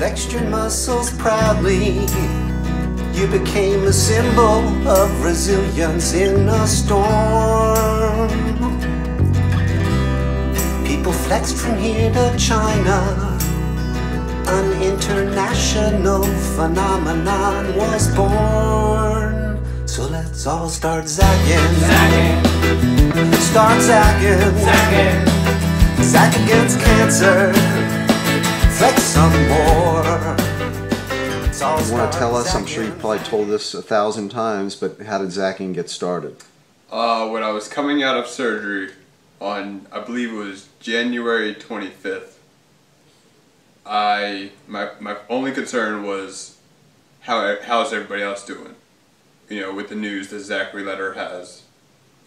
flexed your muscles proudly. You became a symbol of resilience in a storm. People flexed from here to China. An international phenomenon was born. So let's all start zacking. Start zacking. Zack against cancer. Flex some more. You want to tell us, I'm sure you've probably told this 1,000 times, but how did zacking get started? When I was coming out of surgery on, I believe it was January 25th, my only concern was how's everybody else doing? You know, with the news that Zachary Letter has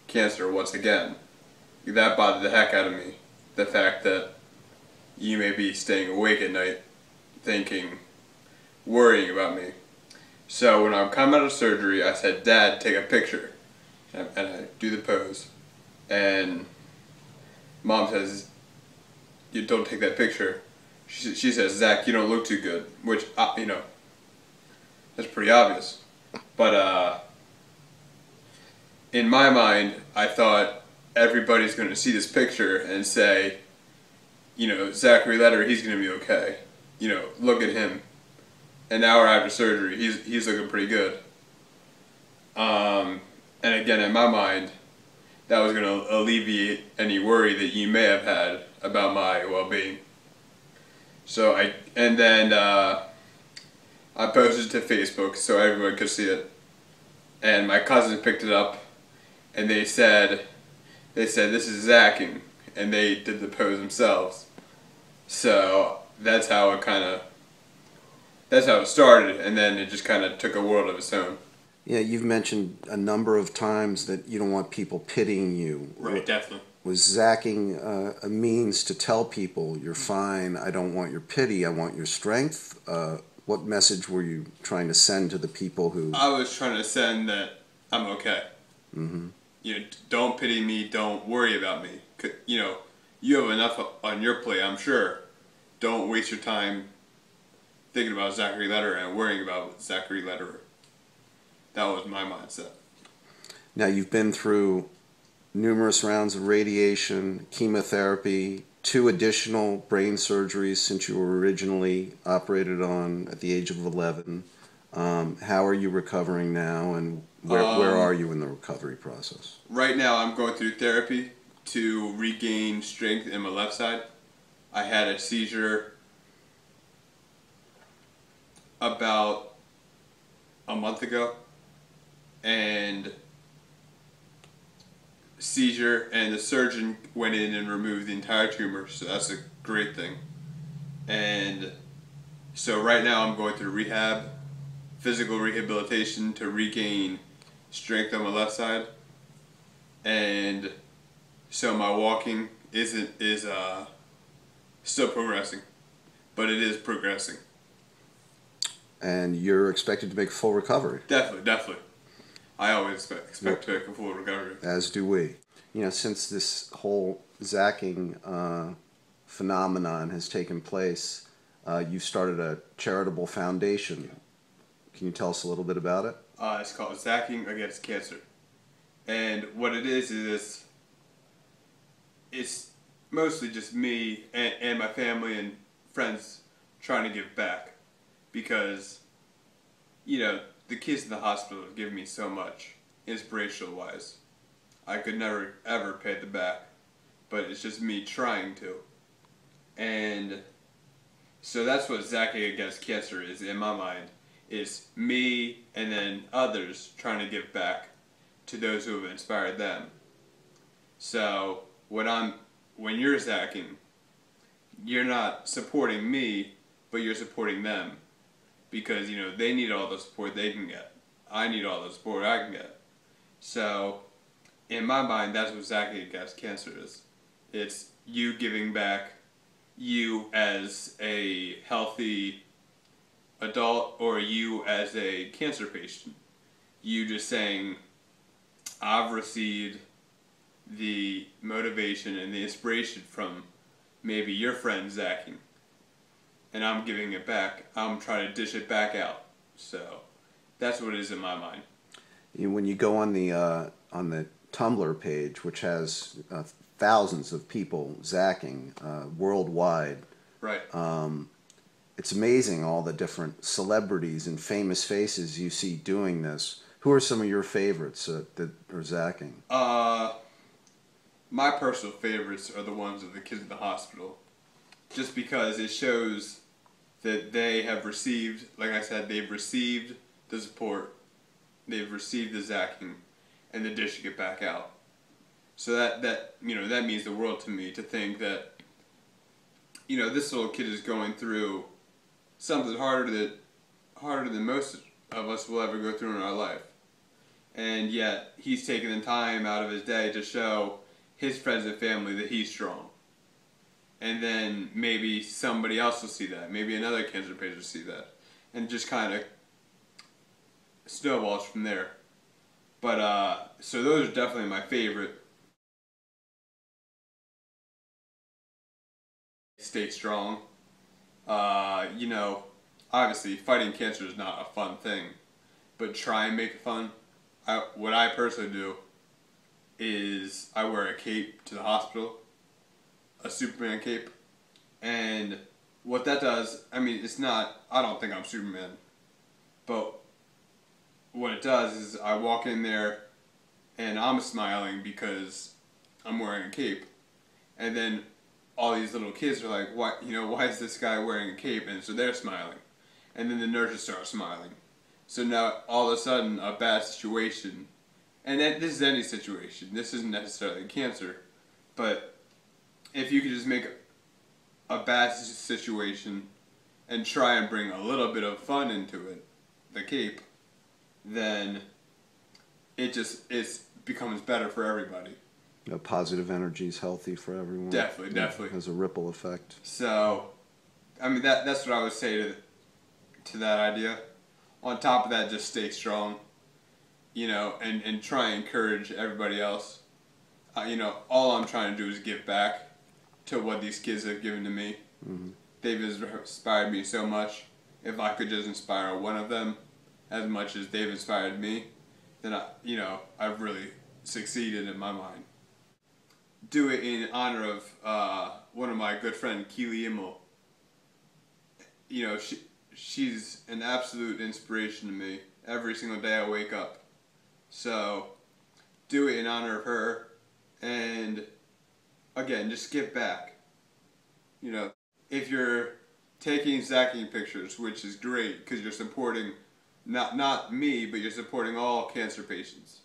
cancer once again. That bothered the heck out of me. The fact that you may be staying awake at night worrying about me. So when I come out of surgery, I said, Dad, take a picture. And I do the pose. And Mom says, you don't take that picture. She says, Zach, you don't look too good. Which, you know, that's pretty obvious. But in my mind, I thought everybody's going to see this picture and say, you know, Zachary Letter, he's going to be okay. You know, look at him. An hour after surgery, he's looking pretty good. And again, in my mind, that was going to alleviate any worry that you may have had about my well-being. So I posted it to Facebook so everyone could see it. And my cousins picked it up, and they said this is zacking, and they did the pose themselves. So that's how it started, and then it just kind of took a world of its own. Yeah, you've mentioned a number of times that you don't want people pitying you. Right, definitely. Was zacking a means to tell people, you're fine, I don't want your pity, I want your strength? What message were you trying to send to the people who... I was trying to send that I'm okay. Mm-hmm. You know, don't pity me, don't worry about me. You know, you have enough on your plate, I'm sure. Don't waste your time thinking about Zachary Letter and worrying about Zachary Letter. That was my mindset. Now, you've been through numerous rounds of radiation, chemotherapy, 2 additional brain surgeries since you were originally operated on at the age of 11. How are you recovering now, and where are you in the recovery process? Right now, I'm going through therapy to regain strength in my left side. I had a seizure about a month ago, and the surgeon went in and removed the entire tumor, so that's a great thing. And so right now I'm going through rehab, physical rehabilitation to regain strength on my left side, and so my walking is still progressing, but it is progressing. And you're expected to make full recovery. Definitely. I always expect to make a full recovery. As do we. You know, since this whole zacking phenomenon has taken place, you've started a charitable foundation. Can you tell us a little bit about it? It's called Zacking Against Cancer. And what it is it's mostly just me and my family and friends trying to give back. Because, you know, the kids in the hospital have given me so much, inspirational-wise. I could never, ever pay them back, but it's just me trying to. And so that's what Zacking Against Cancer is in my mind. It's me and then others trying to give back to those who have inspired them. So when you're zacking, you're not supporting me, but you're supporting them. Because, you know, they need all the support they can get. I need all the support I can get. So, in my mind, that's what Zacking Against Cancer is. It's you giving back, you as a healthy adult or you as a cancer patient. You just saying, I've received the motivation and the inspiration from maybe your friend zacking. and I'm giving it back. I'm trying to dish it back out. So that's what it is in my mind. When you go on the Tumblr page, which has thousands of people zacking worldwide, Right. It's amazing all the different celebrities and famous faces you see doing this. Who are some of your favorites that are zacking? My personal favorites are the ones of the kids in the hospital, just because it shows that they have received, like I said, they've received the support, they've received the zacking, and they're dishing it back out. So that means the world to me, to think that, this little kid is going through something harder than most of us will ever go through in our life. And yet, he's taking the time out of his day to show his friends and family that he's strong. And then maybe somebody else will see that. Maybe another cancer patient will see that. And just kind of snowballs from there. But, so those are definitely my favorite. Stay strong. Obviously fighting cancer is not a fun thing, but try and make it fun. What I personally do is I wear a cape to the hospital, a Superman cape, and what that does, I don't think I'm Superman, but what it does is I walk in there and I'm smiling because I'm wearing a cape, and then all these little kids are like, why is this guy wearing a cape? And so they're smiling. And then the nurses start smiling. So now, all of a sudden, a bad situation, and this is any situation, this isn't necessarily cancer, but if you could just make a bad situation and try and bring a little bit of fun into it, the cape, then it becomes better for everybody. Positive energy is healthy for everyone. Definitely. It has a ripple effect. So, that's what I would say to that idea. On top of that, just stay strong, and try and encourage everybody else. All I'm trying to do is give back to what these kids have given to me. Mm-hmm. They've inspired me so much. If I could just inspire one of them as much as they've inspired me, then I've really succeeded in my mind. Do it in honor of one of my good friend, Keely Immel. She's an absolute inspiration to me every single day I wake up. So, do it in honor of her, and again, just give back. If you're taking zacking pictures, which is great because you're supporting not me, but you're supporting all cancer patients.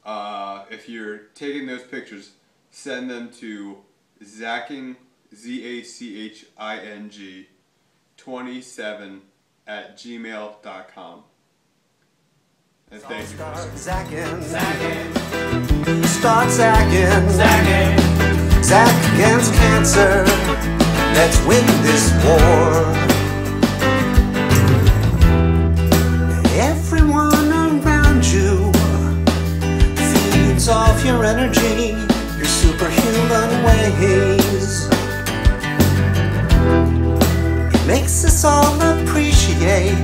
If you're taking those pictures, send them to zacking, ZACHING 27@gmail.com. And thank you. Start zacking. Start zacking. Zack against cancer. Let's win this war. Everyone around you feeds off your energy, your superhuman ways. Makes us all appreciate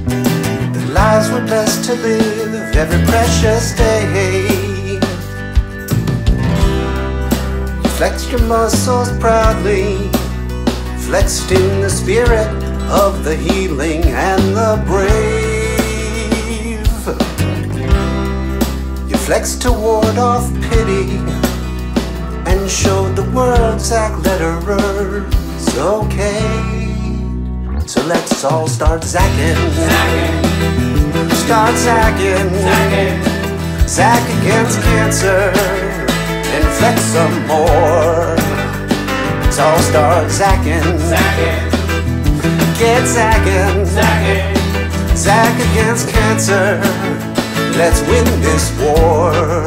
the lives we're blessed to live every precious day. You flexed your muscles proudly, flexed in the spirit of the healing and the brave. You flexed to ward off pity and showed the world Zack letterers. Okay, so let's all start zacking. Start zacking. Zack against cancer and flex some more. Let's all start zacking. Get zacking. Zack against cancer. Let's win this war.